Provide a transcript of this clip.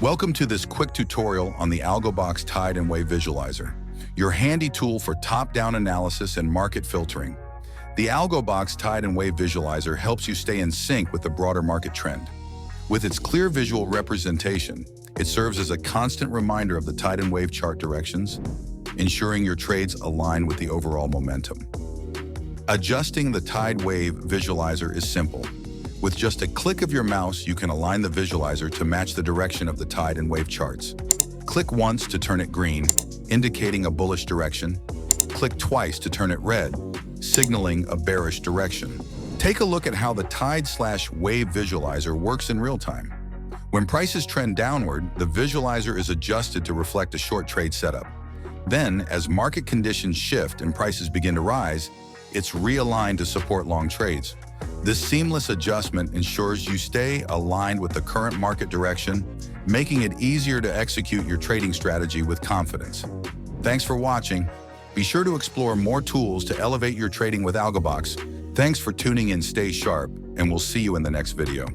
Welcome to this quick tutorial on the AlgoBox Tide and Wave Visualizer, your handy tool for top-down analysis and market filtering. The AlgoBox Tide and Wave Visualizer helps you stay in sync with the broader market trend. With its clear visual representation, it serves as a constant reminder of the tide and wave chart directions, ensuring your trades align with the overall momentum. Adjusting the Tide Wave Visualizer is simple. With just a click of your mouse, you can align the visualizer to match the direction of the tide and wave charts. Click once to turn it green, indicating a bullish direction. Click twice to turn it red, signaling a bearish direction. Take a look at how the Tide/Wave Visualizer works in real time. When prices trend downward, the visualizer is adjusted to reflect a short trade setup. Then, as market conditions shift and prices begin to rise, it's realigned to support long trades. This seamless adjustment ensures you stay aligned with the current market direction, making it easier to execute your trading strategy with confidence. Thanks for watching. Be sure to explore more tools to elevate your trading with AlgoBox. Thanks for tuning in. Stay sharp, and we'll see you in the next video.